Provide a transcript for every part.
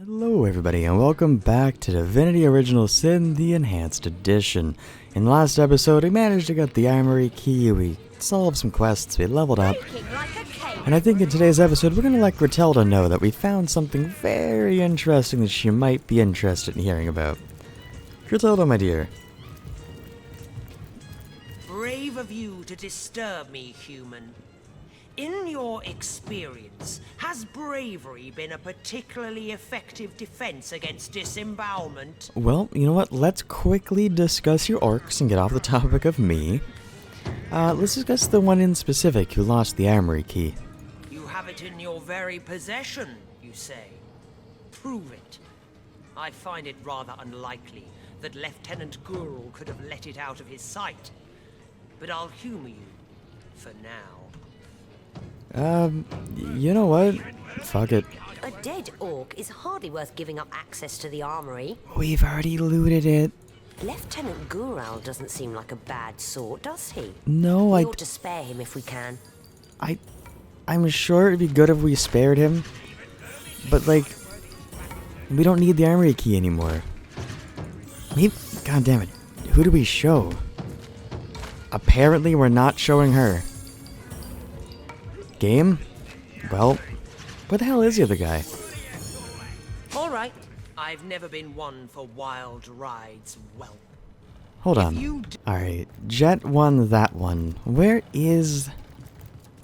Hello everybody and welcome back to Divinity Original Sin, the Enhanced Edition. In the last episode we managed to get the armory key, we solved some quests, we leveled up. And I think in today's episode we're going to let Gratelda know that we found something very interesting that she might be interested in hearing about. Gratelda, my dear. Brave of you to disturb me, human. In your experience, has bravery been a particularly effective defense against disembowelment? Well, you know what? Let's quickly discuss your orcs and get off the topic of me. Let's discuss the one in specific who lost the armory key. You have it in your very possession, you say. Prove it. I find it rather unlikely that Lieutenant Gurul could have let it out of his sight. But I'll humor you, for now. You know what? Fuck it. A dead orc is hardly worth giving up access to the armory. We've already looted it. Lieutenant Gurul doesn't seem like a bad sort, does he? No, We ought to spare him if we can. I'm sure it'd be good if we spared him. But, like, we don't need the armory key anymore. Maybe, god damn it. Who do we show? Apparently we're not showing her. Game? Well, where the hell is the other guy? All right. I've never been one for wild rides, whelp. Hold on. Alright, Jet won that one. Where is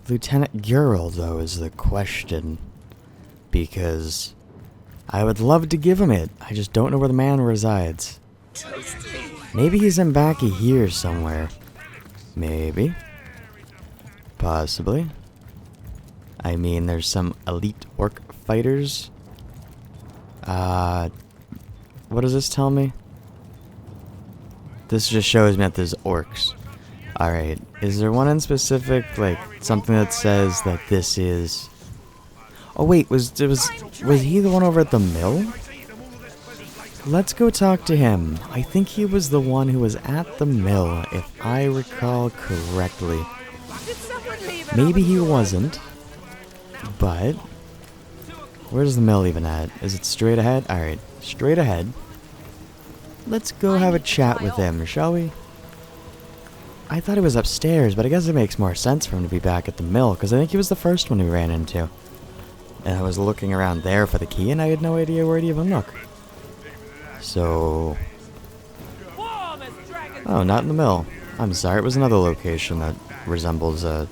Lieutenant Gurul, though, is the question. Because I would love to give him it. I just don't know where the man resides. Maybe he's in back here somewhere. Maybe. Possibly. I mean, there's some elite orc fighters. What does this tell me? This just shows me that there's orcs. Alright, is there one in specific, like, something that says that this is... Oh wait, was he the one over at the mill? Let's go talk to him. I think he was the one who was at the mill, if I recall correctly. Maybe he wasn't. But, where's the mill even at? Is it straight ahead? Alright, straight ahead. Let's go have a chat with him, shall we? I thought he was upstairs, but I guess it makes more sense for him to be back at the mill, because I think he was the first one we ran into. And I was looking around there for the key, and I had no idea where to even look. So... Oh, not in the mill. I'm sorry, it was another location that resembles, that.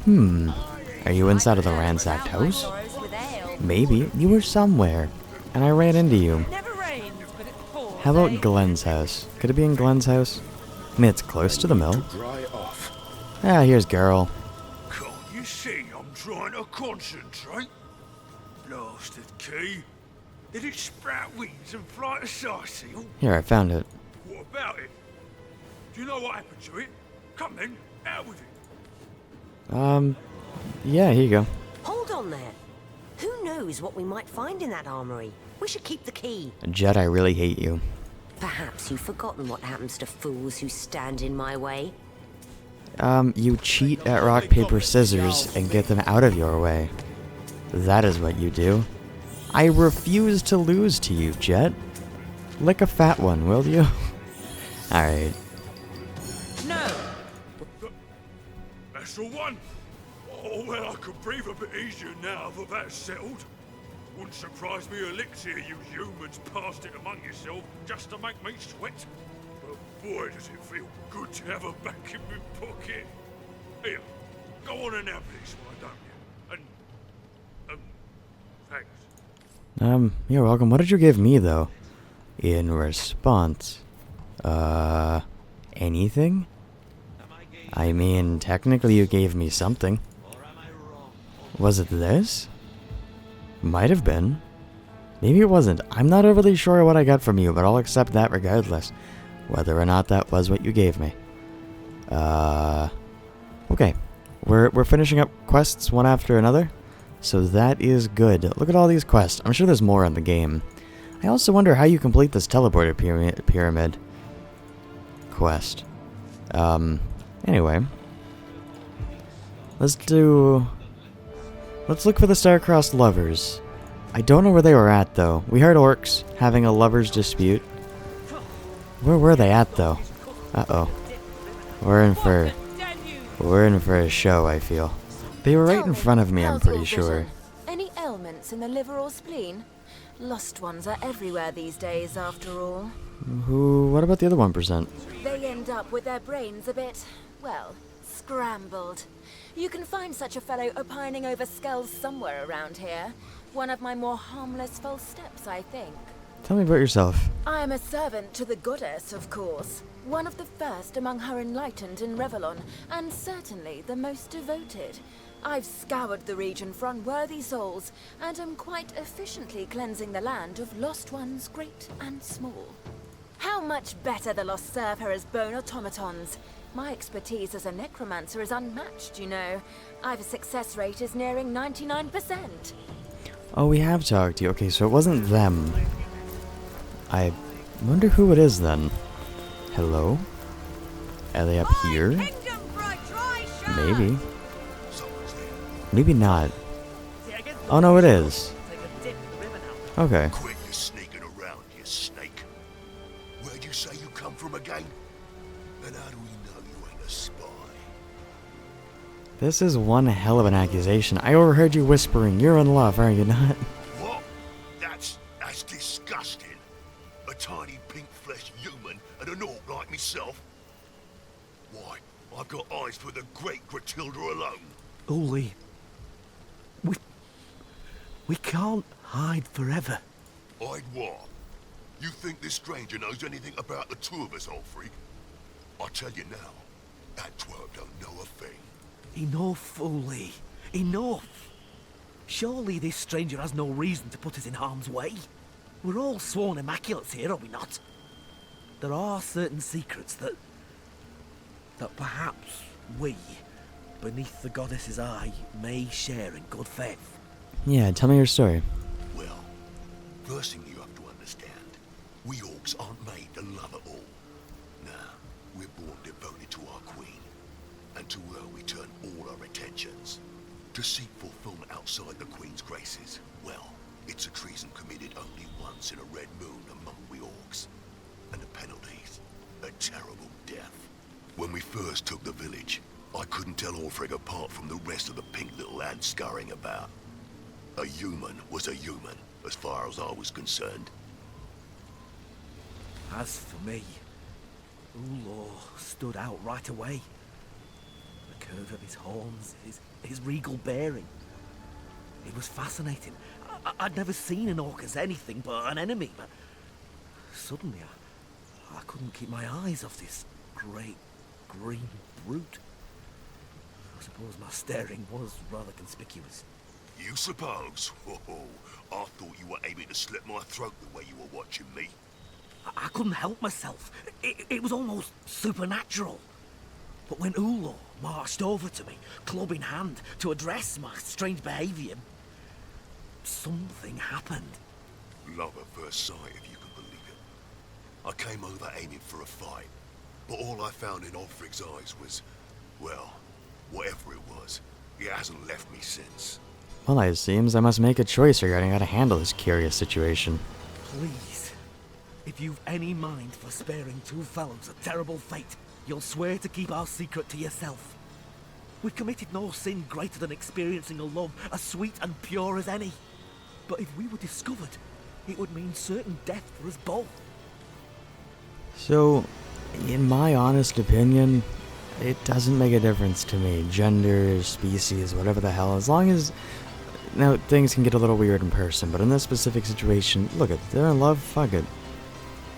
Are you inside of the ransacked house? Maybe. You were somewhere, and I ran into you. How about Glenn's house? Could it be in Glenn's house? I mean, it's close to the mill. Ah, here's Girl. Can't you see I'm trying to concentrate? Blasted key. Did it sprout wings and fly to Sarseal? Here, I found it. What about it? Do you know what happened to it? Come then, out with it. Yeah, here you go. Hold on there. Who knows what we might find in that armory? We should keep the key. Jet, I really hate you. Perhaps you've forgotten what happens to fools who stand in my way. You cheat at rock, paper, scissors and get them out of your way. That is what you do. I refuse to lose to you, Jet. Lick a fat one, will you? Alright. No! That's the one. Oh, well, I could breathe a bit easier now that that's settled. Wouldn't surprise me elixir you humans passed it among yourself just to make me sweat. But boy, does it feel good to have her back in my pocket. Here, go on and have this, why don't you? And, thanks. You're welcome. What did you give me, though? In response? Anything? I mean, technically you gave me something. Was it this? Might have been. Maybe it wasn't. I'm not overly sure what I got from you, but I'll accept that regardless. Whether or not that was what you gave me. Okay. We're finishing up quests one after another. So that is good. Look at all these quests. I'm sure there's more in the game. I also wonder how you complete this teleporter pyramid quest. Anyway. Let's do Let's look for the star-crossed lovers. I don't know where they were at, though. We heard orcs having a lover's dispute. Where were they at, though? Uh-oh. We're in for a show, I feel. They were right in front of me, I'm pretty sure. Any ailments in the liver or spleen? Lost ones are everywhere these days, after all. What about the other 1%? They end up with their brains a bit, well, scrambled. You can find such a fellow opining over skulls somewhere around here. One of my more harmless false steps, I think. Tell me about yourself. I am a servant to the goddess, of course. One of the first among her enlightened in Rivellon, and certainly the most devoted. I've scoured the region for unworthy souls, and am quite efficiently cleansing the land of lost ones great and small. How much better the lost serve her as bone automatons. My expertise as a necromancer is unmatched, you know. I've a success rate is nearing 99%. Oh, we have talked to you. Okay, so it wasn't them. I wonder who it is then. Hello? Are they up here? Maybe. Maybe not. Oh no, it is. Okay. Quit your sneaking around, you snake. Where'd you say you come from again? And how do we know you ain't a spy? This is one hell of an accusation. I overheard you whispering. You're in love, are you not? What? That's disgusting. A tiny pink-fleshed human and an orc like myself? Why, I've got eyes for the great Gratilda alone. Uli, we can't hide forever. Hide what? You think this stranger knows anything about the two of us, old freak? I tell you now, that twerp don't know a thing. Enough, Uli. Enough. Surely this stranger has no reason to put us in harm's way. We're all sworn immaculates here, are we not? There are certain secrets that perhaps we, beneath the goddess's eye, may share in good faith. Yeah, tell me your story. Well, first thing you have to understand, we orcs aren't made to love at all. Nah, we're born devoted to our queen, and to her we turn all our attentions. To seek fulfillment outside the queen's graces, well, it's a treason committed only once in a red moon among we orcs. And the penalties, a terrible death. When we first took the village, I couldn't tell Ulfric apart from the rest of the pink little ants scurrying about. A human was a human, as far as I was concerned. As for me, Ulor stood out right away. The curve of his horns, his regal bearing. It was fascinating. I'd never seen an orc as anything but an enemy, but suddenly I couldn't keep my eyes off this great green brute. I suppose my staring was rather conspicuous. You suppose? Oh, I thought you were aiming to slit my throat the way you were watching me. I couldn't help myself. It was almost supernatural. But when Ulor marched over to me, club in hand, to address my strange behaviour, something happened. Love at first sight, if you can believe it. I came over aiming for a fight, but all I found in Ulfric's eyes was, well, whatever it was, it hasn't left me since. Well, it seems I must make a choice regarding how to handle this curious situation. Please, if you've any mind for sparing two fellows a terrible fate, you'll swear to keep our secret to yourself. We've committed no sin greater than experiencing a love as sweet and pure as any. But if we were discovered, it would mean certain death for us both. So, in my honest opinion, it doesn't make a difference to me. Gender, species, whatever the hell. As long as... Now, things can get a little weird in person, but in this specific situation, look, if they're in love, fuck it.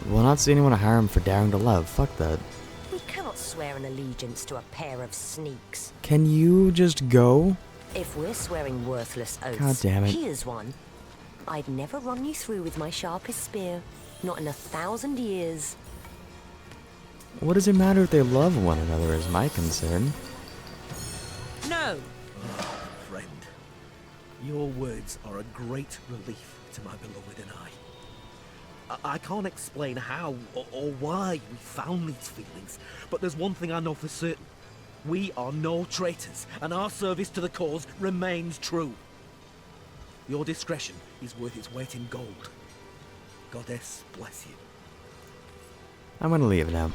We'll not see anyone harm for daring to love. Fuck that. We cannot swear an allegiance to a pair of sneaks. Can you just go? If we're swearing worthless oaths, God damn it. here's one. I'd never run you through with my sharpest spear. Not in 1,000 years. What does it matter if they love one another is my concern. No! Friend, your words are a great relief to my beloved and I can't explain how or why we found these feelings, but there's one thing I know for certain. We are no traitors, and our service to the cause remains true. Your discretion is worth its weight in gold. Goddess bless you. I'm gonna leave now.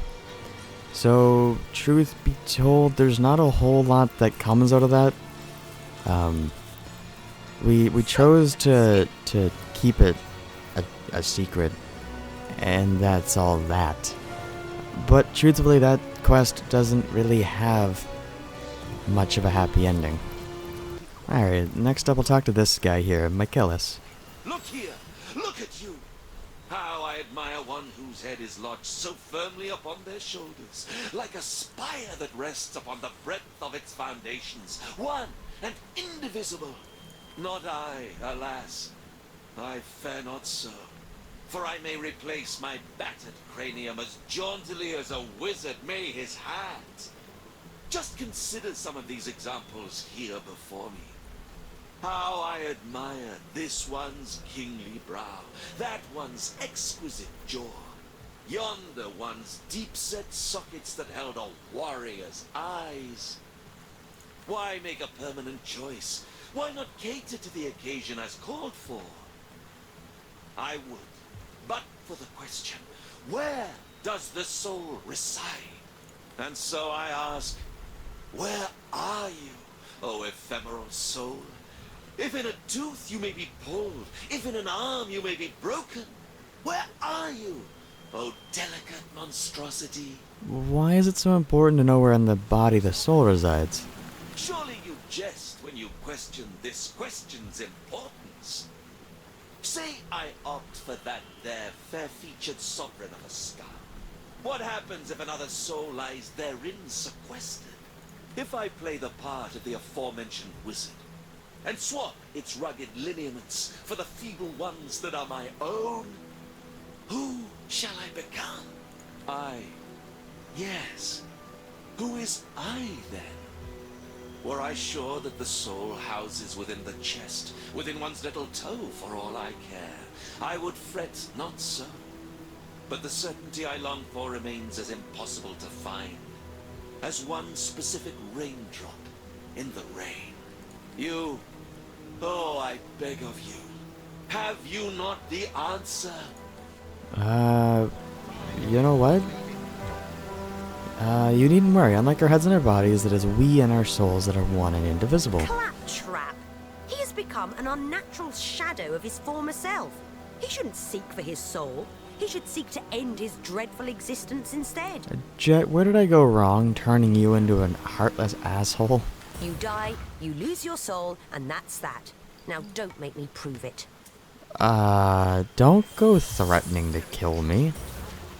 So, truth be told, there's not a whole lot that comes out of that. We chose to keep it a secret, and that's all that. But truthfully, that quest doesn't really have much of a happy ending. Alright, next up we'll talk to this guy here, Michaelis. Look here! Look at you! How I admire one whose head is lodged so firmly upon their shoulders, like a spire that rests upon the breadth of its foundations, one and indivisible. Not I, alas. I fare not so. For I may replace my battered cranium as jauntily as a wizard may his hands. Just consider some of these examples here before me. How I admire this one's kingly brow, that one's exquisite jaw, yonder one's deep-set sockets that held a warrior's eyes. Why make a permanent choice? Why not cater to the occasion as called for? I would, but for the question, where does the soul reside? And so I ask, where are you, O ephemeral soul? If in a tooth you may be pulled, if in an arm you may be broken, where are you, O delicate monstrosity? Why is it so important to know where in the body the soul resides? Surely you jest when you question this question's importance. Say I opt for that there fair-featured sovereign of a skull. What happens if another soul lies therein sequestered? If I play the part of the aforementioned wizard, and swap its rugged lineaments for the feeble ones that are my own, who shall I become? Yes. Who is I, then? Were I sure that the soul houses within the chest, within one's little toe for all I care, I would fret not so. But the certainty I long for remains as impossible to find as one specific raindrop in the rain. You, oh, I beg of you, have you not the answer? You know what? You needn't worry. Unlike our heads and our bodies, it is we and our souls that are one and indivisible. Claptrap! He has become an unnatural shadow of his former self. He shouldn't seek for his soul. He should seek to end his dreadful existence instead. Jet, where did I go wrong turning you into an heartless asshole? You die, you lose your soul, and that's that. Now don't make me prove it. Don't go threatening to kill me.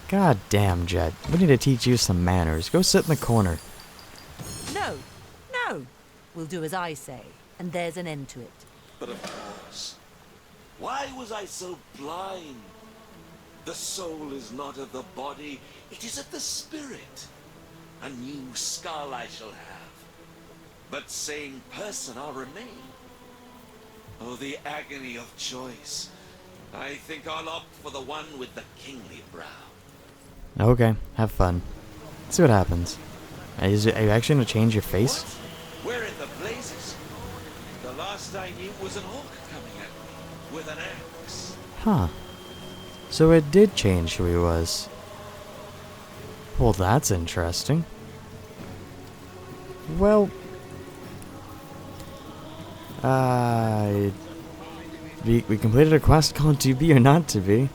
God damn, Jet. We need to teach you some manners. Go sit in the corner. No, no. We'll do as I say, and there's an end to it. But of course, why was I so blind? The soul is not of the body, it is of the spirit. A new skull I shall have, but sane person I'll remain. Oh, the agony of choice. I think I'll opt for the one with the kingly brow. Okay, have fun. Let's see what happens. Are you actually gonna change your face? What? Where in the blazes? The last I knew was an orc coming at me with an axe. Huh. So it did change who he was. Well, that's interesting. Well, we completed a quest called To Be or Not To Be.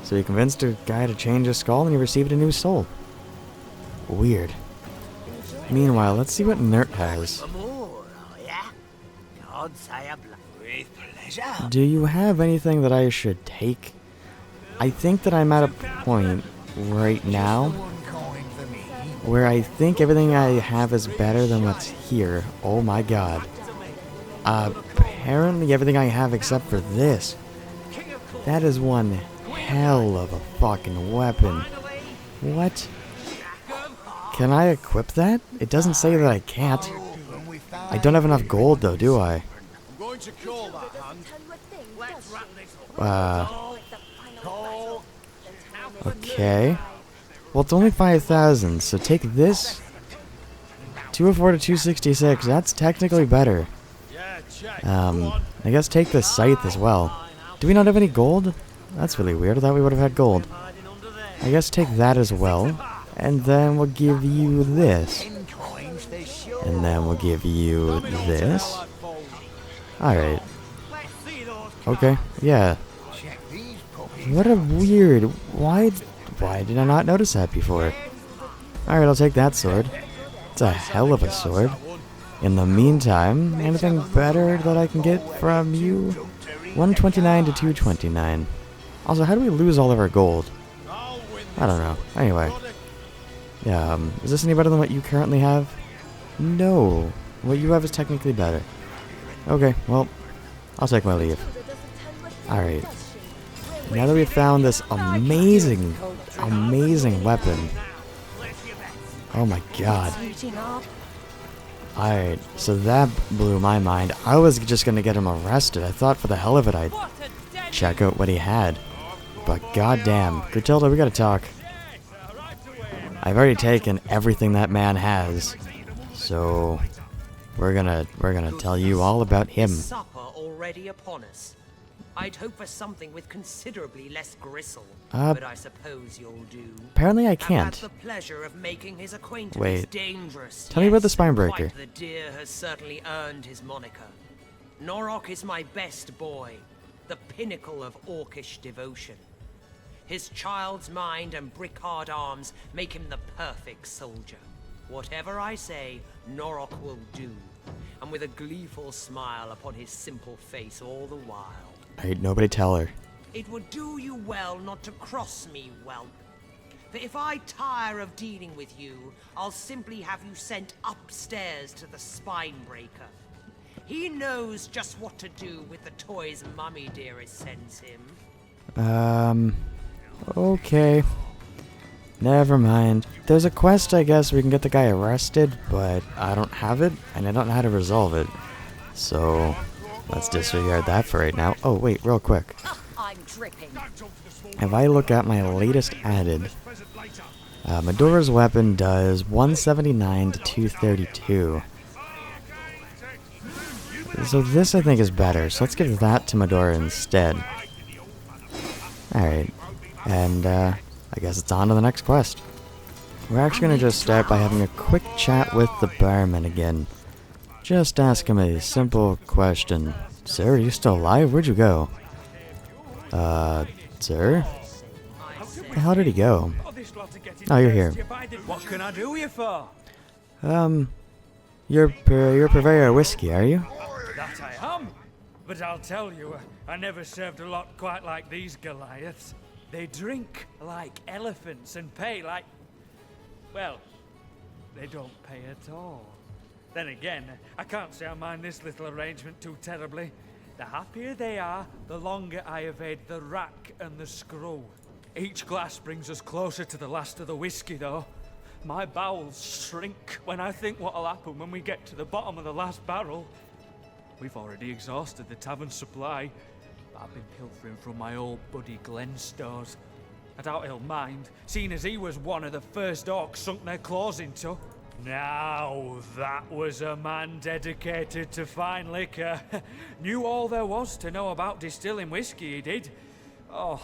So he convinced a guy to change his skull and he received a new soul. Weird. Meanwhile, let's see what Nert has. Do you have anything that I should take? I think that I'm at a point right now where I think everything I have is better than what's here. Oh my god. Apparently everything I have except for this. That is one hell of a fucking weapon. What? Can I equip that? It doesn't say that I can't. I don't have enough gold though, do I? Okay. Well, it's only 5,000, so take this. 204 to 266, that's technically better. I guess take the scythe as well. Do we not have any gold? That's really weird. I thought we would have had gold. I guess take that as well. And then we'll give you this. And then we'll give you this. Alright. Okay, yeah. What a weird... Why did I not notice that before? Alright, I'll take that sword. It's a hell of a sword. In the meantime, anything better that I can get from you? 129 to 229. Also, how do we lose all of our gold? I don't know. Anyway. Yeah, is this any better than what you currently have? No. What you have is technically better. Okay, well, I'll take my leave. Alright. Now that we've found this amazing weapon. Oh my god. Alright, so that blew my mind. I was just gonna get him arrested. I thought for the hell of it I'd check out what he had. But goddamn, Gruntilda, we gotta talk. I've already taken everything that man has. So we're gonna tell you all about him. Supper already upon us. I'd hope for something with considerably less gristle, but I suppose you'll do. Apparently I can't. I've had the pleasure of making his acquaintance. Wait. Dangerous. Tell me about the Yes, Spinebreaker. quite the deer has certainly earned his moniker. Norok is my best boy, the pinnacle of orcish devotion. His child's mind and brick-hard arms make him the perfect soldier. Whatever I say, Norok will do, and with a gleeful smile upon his simple face all the while. Ain't nobody tell her. It would do you well not to cross me, whelp. For if I tire of dealing with you, I'll simply have you sent upstairs to the Spinebreaker. He knows just what to do with the toys Mummy Dearest sends him. Okay. Never mind. There's a quest, I guess, we can get the guy arrested, but I don't have it, and I don't know how to resolve it. So, let's disregard that for right now. Oh, wait, real quick. I'm dripping. If I look at my latest added, Madora's weapon does 179 to 232. So this, I think, is better. So let's give that to Madora instead. Alright. And, I guess it's on to the next quest. We're actually going to just start by having a quick chat with the barman again. Just ask him a simple question. Sir, are you still alive? Where'd you go? Sir? Where the hell did he go? Oh, you're here. What can I do you for? You're purveyor of whiskey, are you? That I am. But I'll tell you, I never served a lot quite like these Goliaths. They drink like elephants and pay like... Well, they don't pay at all. Then again, I can't say I mind this little arrangement too terribly. The happier they are, the longer I evade the rack and the screw. Each glass brings us closer to the last of the whiskey, though. My bowels shrink when I think what'll happen when we get to the bottom of the last barrel. We've already exhausted the tavern supply. I've been pilfering from my old buddy Glenn's stores. I doubt he'll mind, seeing as he was one of the first orcs sunk their claws into. Now, that was a man dedicated to fine liquor. Knew all there was to know about distilling whiskey, he did. Oh,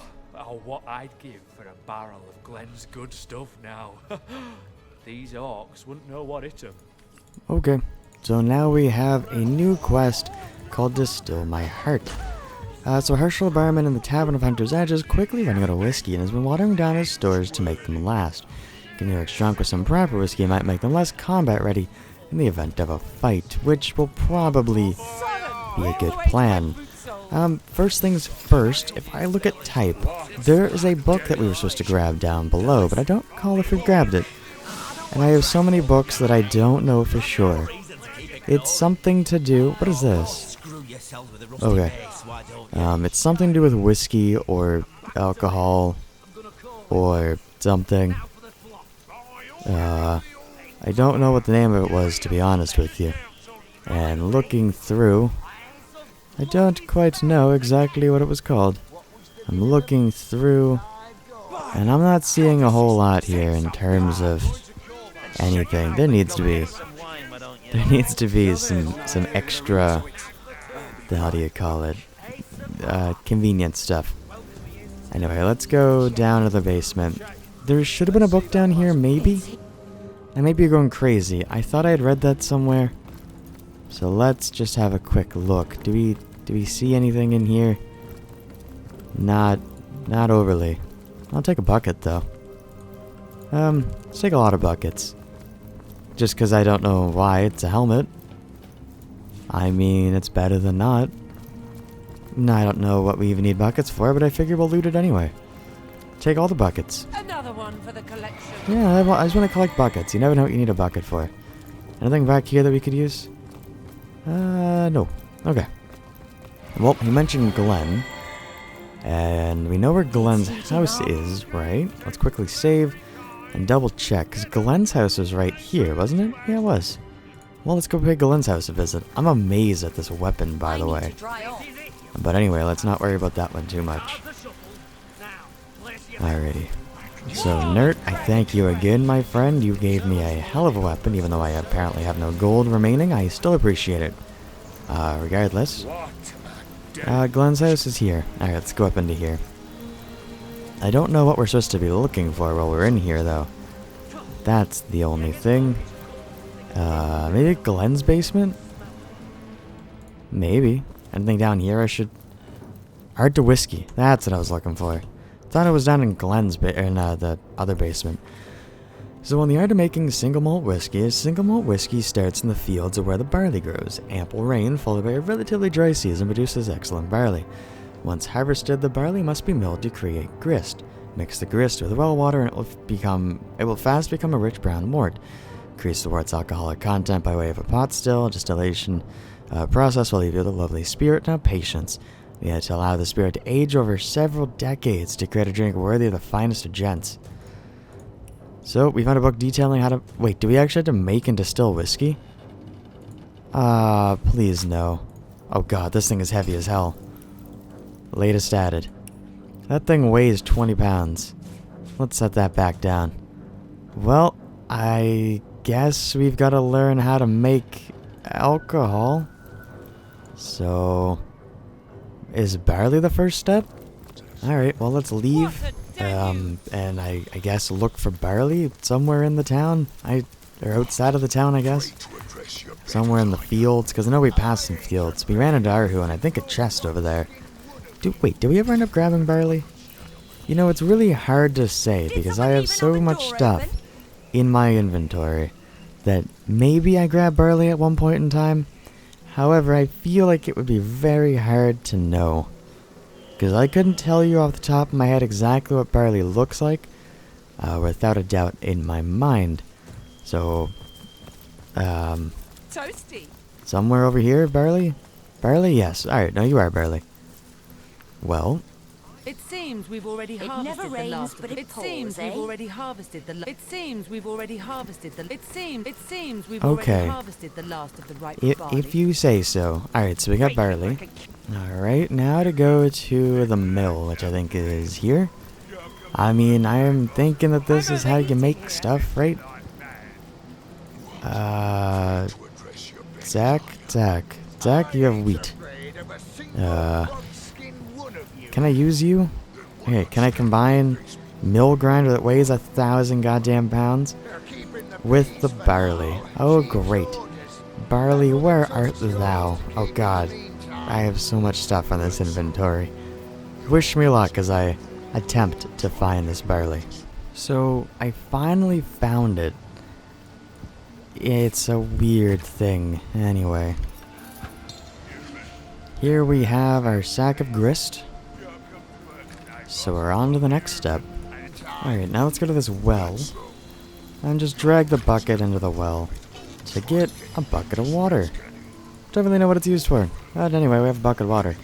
what I'd give for a barrel of Glenn's good stuff now. These orcs wouldn't know what hit 'em. Okay, so now we have a new quest called Distill My Heart. So Herschel, barman in the Tavern of Hunter's Edge, is quickly running out of whiskey and has been watering down his stores to make them last. Getting your drunk with some proper whiskey might make them less combat ready in the event of a fight, which will probably be a good plan. First things first, if I look at type, there is a book that we were supposed to grab down below, but I don't recall if we grabbed it. And I have so many books that I don't know for sure. It's something to do... What is this? Okay. It's something to do with whiskey or alcohol or something. I don't know what the name of it was, to be honest with you. And looking through, I don't quite know exactly what it was called. I'm looking through, and I'm not seeing a whole lot here in terms of anything. There needs to be some extra the hell do you call it? Convenient stuff. Anyway, let's go down to the basement. There should have been a book down here, maybe? I may be going crazy. I thought I had read that somewhere. So let's just have a quick look. Do we see anything in here? Not overly. I'll take a bucket though. Let's take a lot of buckets. Just because I don't know why it's a helmet. I mean, it's better than not. No, I don't know what we even need buckets for, but I figure we'll loot it anyway. Take all the buckets. Another one for the collection. Yeah, I just want to collect buckets. You never know what you need a bucket for. Anything back here that we could use? No. Okay. Well, he mentioned Glenn. And we know where Glenn's house is, right? Let's quickly save and double check, because Glenn's house was right here, wasn't it? Yeah, it was. Well, let's go pay Glenn's house a visit. I'm amazed at this weapon, by the way. But anyway, let's not worry about that one too much. Alrighty. So, Nert, I thank you again, my friend. You gave me a hell of a weapon, even though I apparently have no gold remaining. I still appreciate it. Regardless. Glenn's house is here. Alright, let's go up into here. I don't know what we're supposed to be looking for while we're in here, though. That's the only thing. Maybe Glenn's basement? Maybe. Anything down here I should... Art to whiskey. That's what I was looking for. Thought it was down in Glenn's the other basement. So when the art of making single malt whiskey starts in the fields of where the barley grows. Ample rain followed by a relatively dry season produces excellent barley. Once harvested, the barley must be milled to create grist. Mix the grist with well water and it will fast become a rich brown mort. Increase the wort's alcoholic content by way of a pot still. Distillation process will leave you with a lovely spirit. Now patience. We had to allow the spirit to age over several decades to create a drink worthy of the finest of gents. So, we found a book detailing how to... Wait, do we actually have to make and distill whiskey? Please no. Oh god, this thing is heavy as hell. Latest added. That thing weighs 20 pounds. Let's set that back down. Well, I guess we've got to learn how to make alcohol. So... Is barley the first step? Alright, well let's leave. And I guess look for barley somewhere in the town. Or outside of the town, I guess. Somewhere in the fields, because I know we passed some fields. We ran into Arhu and I think a chest over there. Wait, did we ever end up grabbing barley? You know, it's really hard to say because I have so much stuff in my inventory that maybe I grabbed barley at one point in time. However, I feel like it would be very hard to know. Because I couldn't tell you off the top of my head exactly what barley looks like. Without a doubt in my mind. So, Toasty. Somewhere over here, barley? Barley? Yes. Alright, no, you are barley. Well... It seems we've already harvested never rains, the last but of it it. Seems pours, we've eh? already harvested the It seems we've already harvested the It seems we've Okay. already harvested the last of the ripe barley. If you say so. Alright, so we got barley. Alright, now to go to the mill, which I think is here. I mean, I am thinking that this is how you make stuff, right? Zach, you have wheat. Can I use you? Okay, can I combine mill grinder that weighs 1,000 goddamn pounds with the barley? Oh, great. Barley, where art thou? Oh god, I have so much stuff on this inventory. Wish me luck as I attempt to find this barley. So, I finally found it. It's a weird thing. Anyway. Here we have our sack of grist. So we're on to the next step. Alright, now let's go to this well. And just drag the bucket into the well. To get a bucket of water. Don't really know what it's used for. But anyway, we have a bucket of water.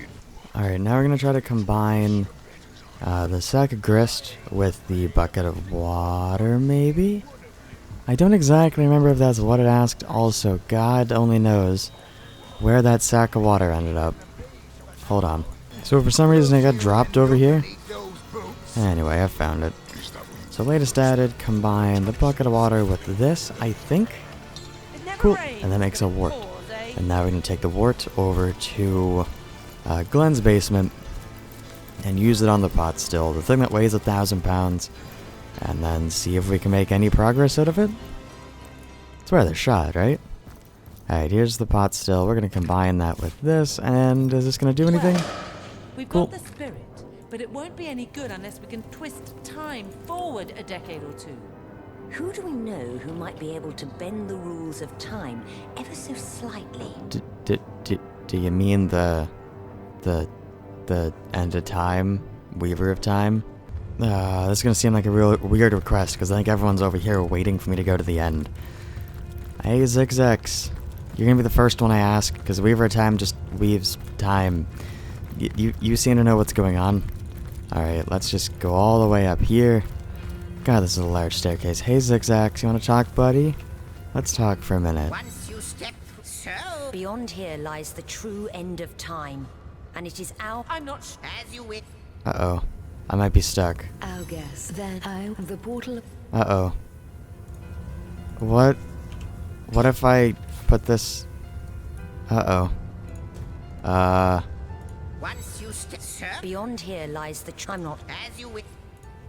Alright, now we're going to try to combine the sack of grist with the bucket of water, maybe? I don't exactly remember if that's what it asked. Also, God only knows where that sack of water ended up. Hold on. So for some reason it got dropped over here. Anyway, I found it. So latest added, combine the bucket of water with this, I think. Cool. And that makes it work. And now we're going to take the wart over to Glenn's basement and use it on the pot still, the thing that weighs 1,000 pounds, and then see if we can make any progress out of it. It's worth a shot, right? Alright, here's the pot still. We're going to combine that with this, and is this going to do anything? Well, we've Cool. got the spirit, but it won't be any good unless we can twist time forward a decade or two. Who do we know who might be able to bend the rules of time ever so slightly? Do you mean the end of time? Weaver of time? This is going to seem like a real weird request, because I think everyone's over here waiting for me to go to the end. Hey, Zigzags. You're going to be the first one I ask, because Weaver of Time just weaves time. You seem to know what's going on. Alright, let's just go all the way up here. God, this is a large staircase. Hey, Zigzags, you want to talk, buddy? Let's talk for a minute. Once you step so beyond here lies the true end of time, and it is our. I'm not As you wish. Uh-oh. I might be stuck. I'll guess. Then the portal. Uh-oh. What if I put this... Uh-oh. Once you step beyond here lies the. I'm not. As you wish.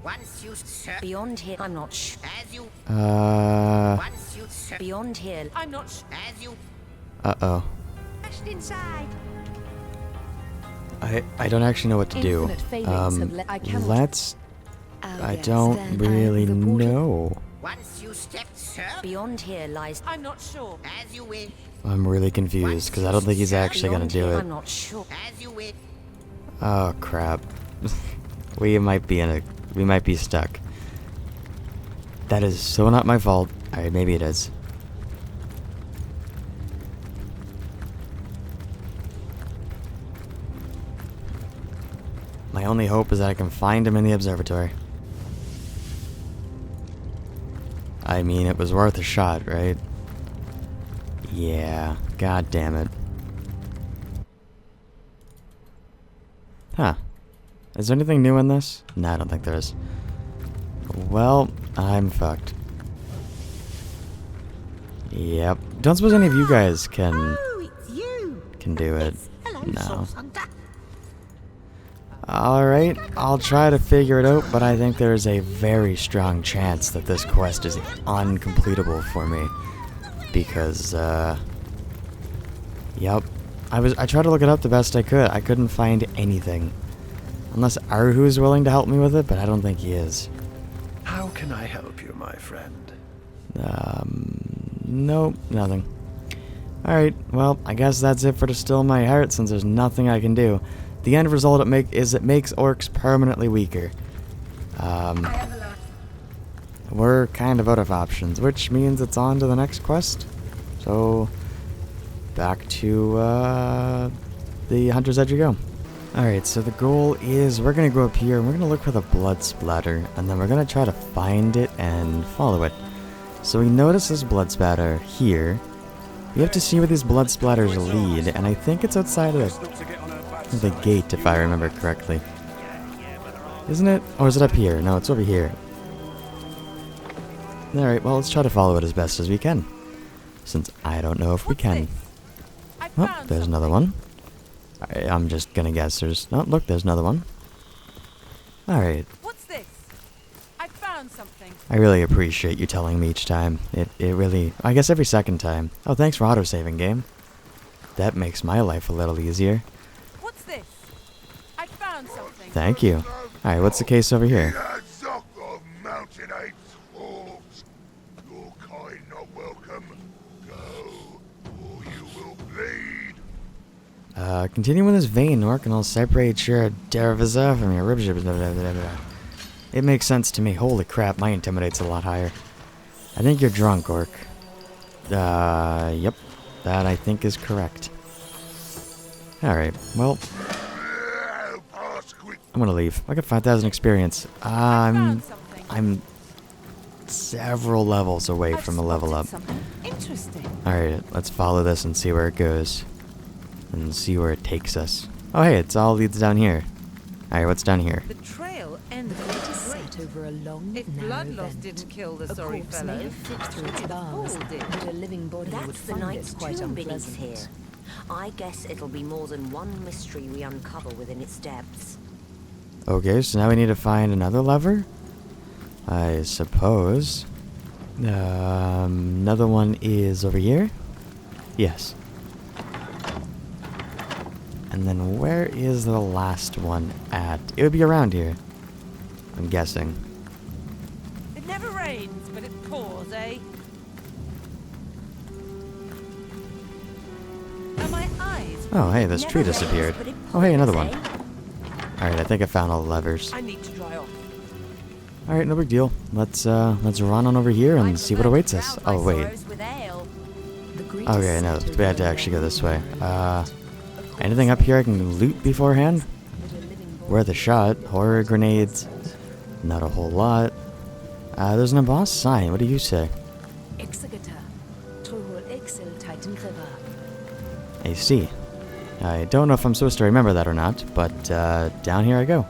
Once you beyond here, I'm not as you. Once you beyond here, I'm not as you. Uh-oh. Inside. I don't actually know what to do. Let's... I don't really know. Once you step beyond here lies. I'm not sure. As you wish. I'm really confused, because I don't think he's actually gonna do it. I'm not sure. As you wish. Oh, crap. We might be stuck. That is so not my fault. Alright, maybe it is. My only hope is that I can find him in the observatory. I mean, it was worth a shot, right? Yeah, god damn it. Huh. Is there anything new in this? No, I don't think there is. Well, I'm fucked. Yep. Don't suppose any of you guys can do it. No. Alright, I'll try to figure it out, but I think there's a very strong chance that this quest is uncompletable for me. Because, yep. I tried to look it up the best I could. I couldn't find anything. Unless Arhu is willing to help me with it, but I don't think he is. How can I help you, my friend? Nope, nothing. Alright, well, I guess that's it for Distill My Heart, since there's nothing I can do. The end result it makes orcs permanently weaker. We're kind of out of options, which means it's on to the next quest. So, back to, the Hunter's Edge we go. Alright, so the goal is we're going to go up here and we're going to look for the blood splatter, and then we're going to try to find it and follow it. So we notice this blood splatter here. We have to see where these blood splatters lead, and I think it's outside of the gate, if I remember correctly. Isn't it? Or is it up here? No, it's over here. Alright, well, let's try to follow it as best as we can. Since I don't know if we can. Oh, there's another one. I'm just gonna guess there's... Oh, look, there's another one. Alright. What's this? I found something. I really appreciate you telling me each time. It really... I guess every second time. Oh, thanks for autosaving, game. That makes my life a little easier. What's this? I found something. Thank you. Alright, what's the case over here? Continue with this vein, Orc, and I'll separate your derivatives from your ribs. It makes sense to me. Holy crap, my intimidate's a lot higher. I think you're drunk, Orc. Yep. That I think is correct. Alright, well. I'm gonna leave. I got 5,000 experience. I'm several levels away from a level up. Interesting. Alright, let's follow this and see where it goes. And see where it takes us. Oh hey, it's all leads down here. Alright, what's down here? The trail ends the latest set over over a long, If narrow bloodloss vent. didn't kill the A sorry corpse fellow, may have fit through its bars, Paul did. but a living body would That's the find knight's it quite tomb beneath unpleasant. here. I guess it'll be more than one mystery we uncover within its depths. Okay, so now we need to find another lever? I suppose. Another one is over here? Yes. And then where is the last one at? It would be around here. I'm guessing. It never rains, but it pours, eh? Are my eyes? Oh, hey, this tree disappeared. Oh, hey, another one. Alright, I think I found all the levers. I need to dry off. Alright, no big deal. Let's run on over here and see what awaits us. Oh, wait. Okay, no, we had to actually go this way. Anything up here I can loot beforehand? Worth a shot. Horror grenades. Not a whole lot. There's an embossed sign. What do you say? I see. I don't know if I'm supposed to remember that or not, but down here I go.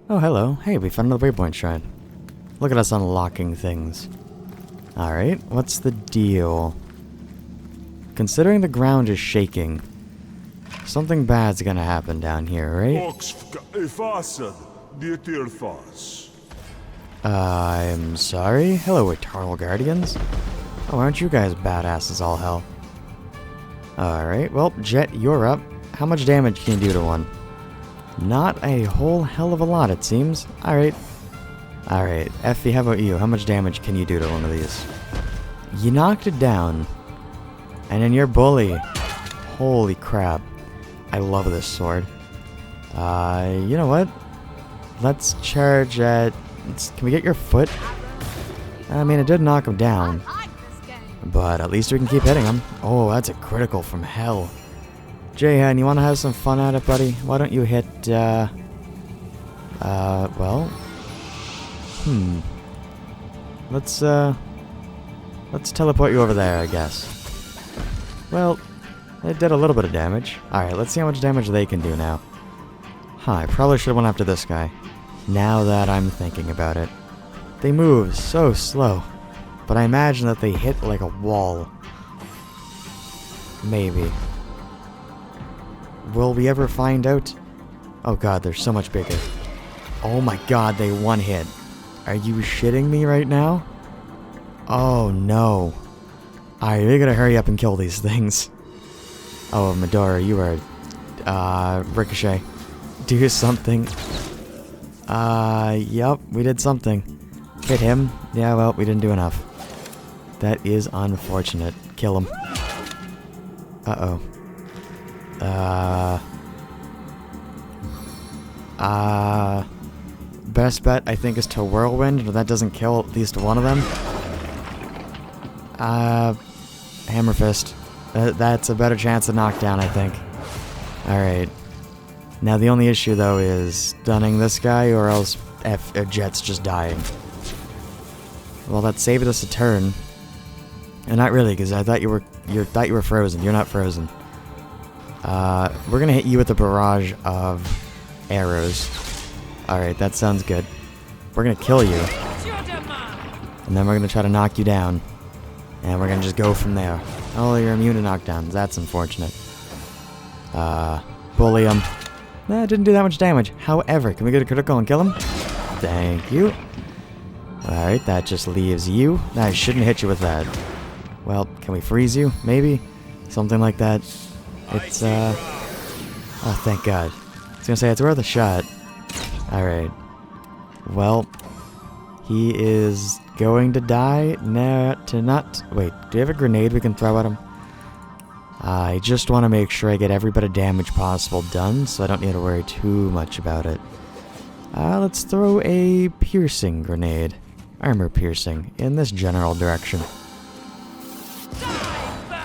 Oh, hello. Hey, we found another waypoint shrine. Look at us unlocking things. Alright, what's the deal? Considering the ground is shaking, something bad's gonna happen down here, right? I'm sorry? Hello, Eternal Guardians? Oh, aren't you guys badasses all hell? Alright, well, Jet, you're up. How much damage can you do to one? Not a whole hell of a lot, it seems. Alright. Alright, Effie, how about you? How much damage can you do to one of these? You knocked it down. And then your bully. Holy crap. I love this sword. You know what? Let's charge at... Can we get your foot? I mean, it did knock him down. But at least we can keep hitting him. Oh, that's a critical from hell. Jahan, you want to have some fun at it, buddy? Why don't you hit, well... Let's teleport you over there, I guess. Well, it did a little bit of damage. Alright, let's see how much damage they can do now. Huh, I probably should have went after this guy. Now that I'm thinking about it. They move so slow. But I imagine that they hit like a wall. Maybe. Will we ever find out? Oh god, they're so much bigger. Oh my god, they one hit. Are you shitting me right now? Oh no. Alright, we gotta hurry up and kill these things. Oh, Madora, you are... Ricochet. Do something. Yup, we did something. Hit him. Yeah, well, we didn't do enough. That is unfortunate. Kill him. Uh-oh. Best bet, I think, is to Whirlwind, but that doesn't kill at least one of them. Hammer Fist. That's a better chance of knockdown, I think. Alright. Now, the only issue, though, is stunning this guy, or else Jet's just dying. Well, that saved us a turn. And not really, because I thought you were frozen. You're not frozen. We're gonna hit you with a barrage of arrows. Alright, that sounds good. We're gonna kill you. And then we're gonna try to knock you down. And we're gonna just go from there. Oh, you're immune to knockdowns. That's unfortunate. Bully him. Nah, didn't do that much damage. However, can we get a critical and kill him? Thank you. Alright, that just leaves you. I shouldn't hit you with that. Well, can we freeze you? Maybe? Something like that. It's, oh, thank God. I was gonna say, it's worth a shot. Alright. Well, he is going to die. Wait, do you have a grenade we can throw at him? I just want to make sure I get every bit of damage possible done, so I don't need to worry too much about it. Let's throw a piercing grenade. Armor piercing, in this general direction.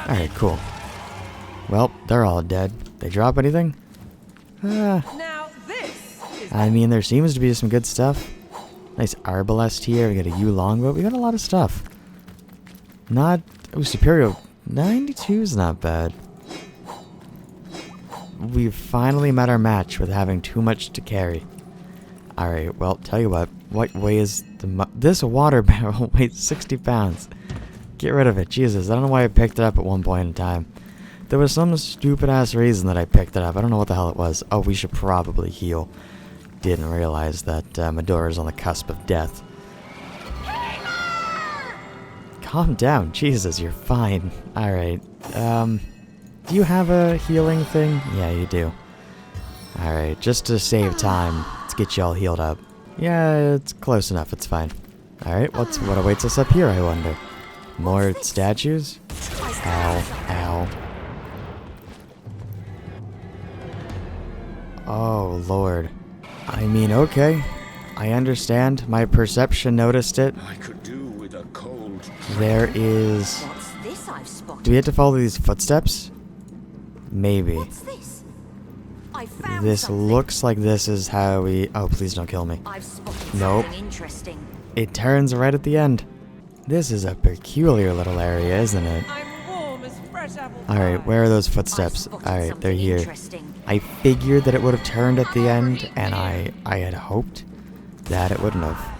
Alright, cool. Well, they're all dead. They drop anything? Now this is... I mean, there seems to be some good stuff. Nice arbalest here. We got a yew longbow. We got a lot of stuff. Not... Oh, Superior. 92 is not bad. We've finally met our match with having too much to carry. Alright, well, tell you what weighs this water barrel weighs 60 pounds. Get rid of it, Jesus. I don't know why I picked it up at one point in time. There was some stupid-ass reason that I picked it up. I don't know what the hell it was. Oh, we should probably heal. Didn't realize that Madora's on the cusp of death. Calm down, Jesus, you're fine. Alright, do you have a healing thing? Yeah, you do. Alright, just to save time, let's get you all healed up. Yeah, it's close enough, it's fine. Alright, what awaits us up here, I wonder? More statues? Ow, ow. Oh, Lord. I mean, okay. I understand. My perception noticed it. I could do with a cold. There is... What's this I've spotted? Do we have to follow these footsteps? Maybe. What's this? I found This something. looks like this is how we... Oh, please don't kill me. I've spotted Nope. something interesting. It turns right at the end. This is a peculiar little area, isn't it? I'm warm as fresh apple pie. Alright, where are those I've footsteps? spotted Alright, they're something here. interesting. I figured that it would have turned at the end, and I had hoped that it wouldn't have.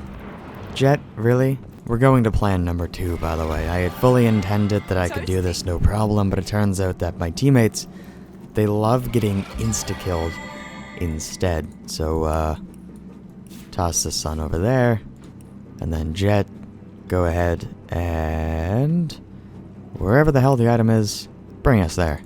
Jet, really? We're going to plan number 2, by the way. I had fully intended that I could do this no problem, but it turns out that my teammates, they love getting insta-killed instead. So, toss the sun over there, and then Jet, go ahead and wherever the hell the item is, bring us there.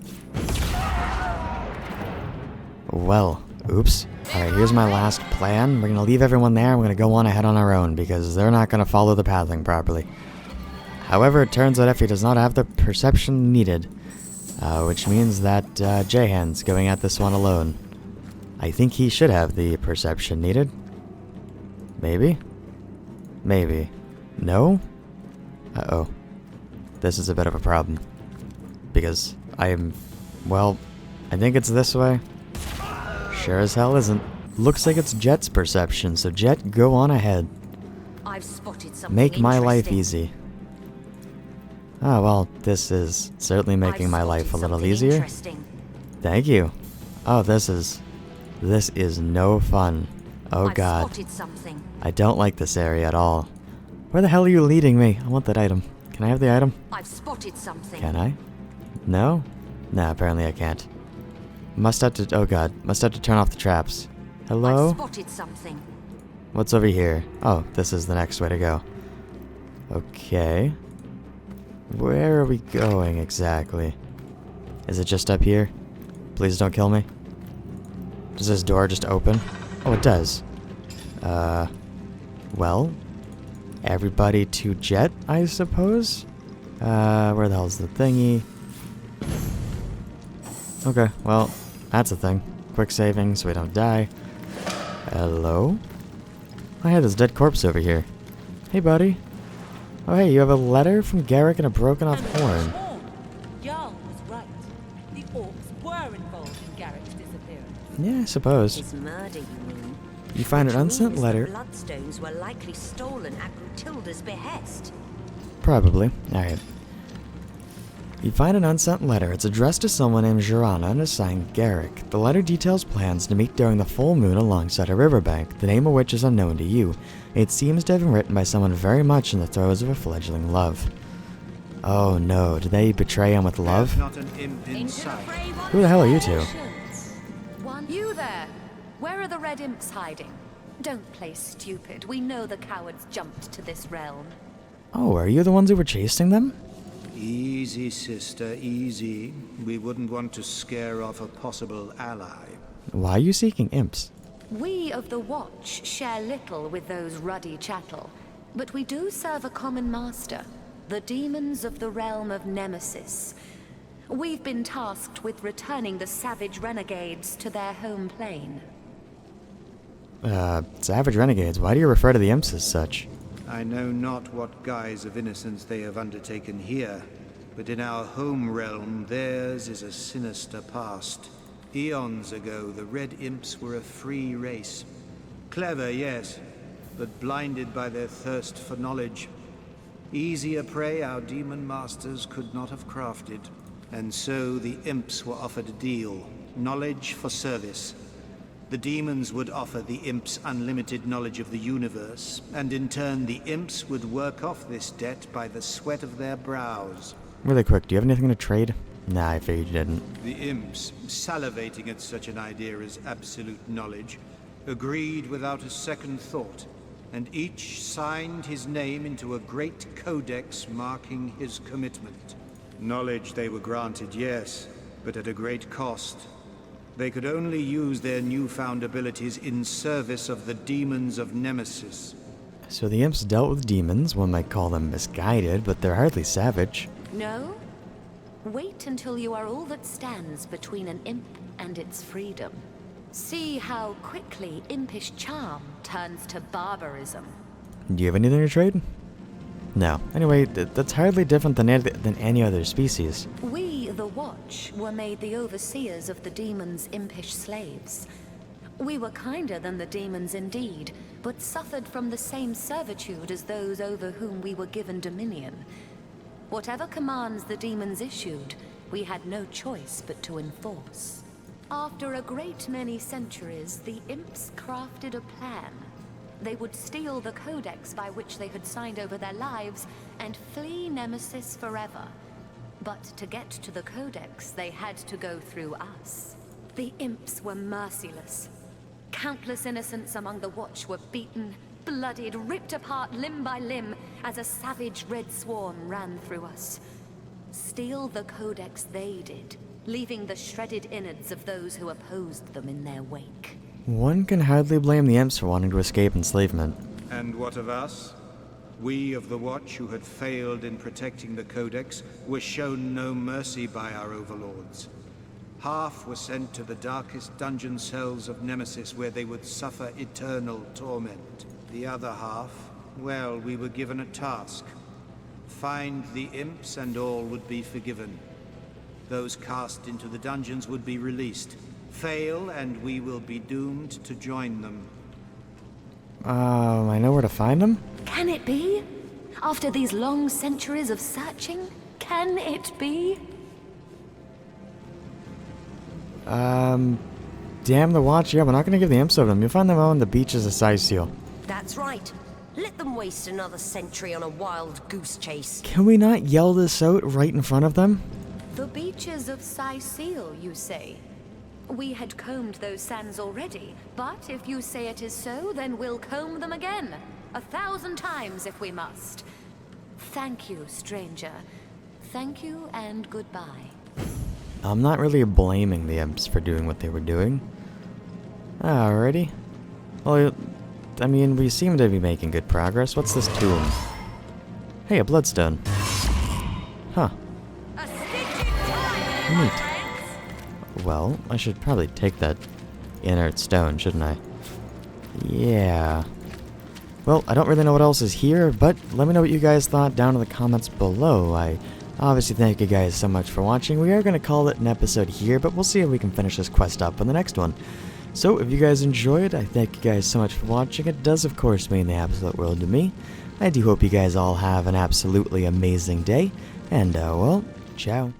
Well, oops. Alright, here's my last plan. We're gonna leave everyone there, and we're gonna go on ahead on our own, because they're not gonna follow the pathing properly. However, it turns out Effie does not have the perception needed, which means that Jahan's going at this one alone. I think he should have the perception needed. Maybe? Maybe. No? Uh-oh. This is a bit of a problem. Because well, I think it's this way. Sure as hell isn't. Looks like it's Jet's perception, so Jet, go on ahead. I've spotted something Make my life interesting. easy. Oh, well, this is certainly making my life a little easier. Thank you. Oh, this is no fun. Oh I've God. spotted something. I don't like this area at all. Where the hell are you leading me? I want that item. Can I have the item? I've spotted something. Can I? No? Nah, apparently I can't. Must have to... Oh God. Must have to turn off the traps. Hello? I've spotted something. What's over here? Oh, this is the next way to go. Okay. Where are we going exactly? Is it just up here? Please don't kill me. Does this door just open? Oh, it does. Well, everybody to Jet, I suppose? Where the hell's the thingy? Okay, well, that's a thing. Quick saving so we don't die. Hello? I had this dead corpse over here. Hey, buddy. Oh, hey, you have a letter from Garrick and a broken off horn. Jarl was right. The orcs were involved in Garrick's disappearance. Yeah, I suppose. His murder, you mean? You find an Which unsent means letter. The bloodstones were likely stolen at Brutilda's behest. Probably. Alright. You find an unsent letter. It's addressed to someone named Jirana and is signed Garrick. The letter details plans to meet during the full moon alongside a riverbank, the name of which is unknown to you. It seems to have been written by someone very much in the throes of a fledgling love. Oh no, did they betray him with love? Not an imp in sight. Who the hell are you two? You there! Where are the red imps hiding? Don't play stupid. We know the cowards jumped to this realm. Oh, are you the ones who were chasing them? Easy, sister, easy. We wouldn't want to scare off a possible ally. Why are you seeking imps? We of the Watch share little with those ruddy chattel, but we do serve a common master, the demons of the realm of Nemesis. We've been tasked with returning the savage renegades to their home plane. Savage renegades, why do you refer to the imps as such? I know not what guise of innocence they have undertaken here, but in our home realm theirs is a sinister past. Eons ago, the Red Imps were a free race. Clever, yes, but blinded by their thirst for knowledge. Easier prey our demon masters could not have crafted. And so the Imps were offered a deal. Knowledge for service. The demons would offer the imps unlimited knowledge of the universe, and in turn the imps would work off this debt by the sweat of their brows. Really quick, do you have anything to trade? Nah, I figured you didn't. The imps, salivating at such an idea as absolute knowledge, agreed without a second thought, and each signed his name into a great codex marking his commitment. Knowledge they were granted, yes, but at a great cost. They could only use their newfound abilities in service of the demons of Nemesis. So the imps dealt with demons. One might call them misguided, but they're hardly savage. No? Wait until you are all that stands between an imp and its freedom. See how quickly impish charm turns to barbarism. Do you have anything to trade? No. Anyway, that's hardly different than any other species. We, the Watch, were made the overseers of the demons' impish slaves. We were kinder than the demons indeed, but suffered from the same servitude as those over whom we were given dominion. Whatever commands the demons issued, we had no choice but to enforce. After a great many centuries, the imps crafted a plan. They would steal the codex by which they had signed over their lives and flee Nemesis forever. But to get to the codex, they had to go through us. The imps were merciless. Countless innocents among the Watch were beaten, bloodied, ripped apart limb by limb as a savage red swarm ran through us. Steal the codex they did, leaving the shredded innards of those who opposed them in their wake. One can hardly blame the imps for wanting to escape enslavement. And what of us? We of the Watch who had failed in protecting the Codex were shown no mercy by our overlords. Half were sent to the darkest dungeon cells of Nemesis where they would suffer eternal torment. The other half, well, we were given a task. Find the imps and all would be forgiven. Those cast into the dungeons would be released. Fail, and we will be doomed to join them. I know where to find them? Can it be? After these long centuries of searching, can it be? Damn the Watch. Yeah, we're not gonna give the imps of them. You'll find them on the beaches of Ciao. That's right. Let them waste another century on a wild goose chase. Can we not yell this out right in front of them? The beaches of Ciao, you say? We had combed those sands already, but if you say it is so, then we'll comb them again. 1,000 times if we must. Thank you, stranger. Thank you and goodbye. I'm not really blaming the imps for doing what they were doing. Alrighty. Well, I mean, we seem to be making good progress. What's this tomb? Hey, a bloodstone. Huh. Neat. Well, I should probably take that inert stone, shouldn't I? Yeah. Well, I don't really know what else is here, but let me know what you guys thought down in the comments below. I obviously thank you guys so much for watching. We are going to call it an episode here, but we'll see if we can finish this quest up in the next one. So, if you guys enjoyed, I thank you guys so much for watching. It does, of course, mean the absolute world to me. I do hope you guys all have an absolutely amazing day, and, well, ciao.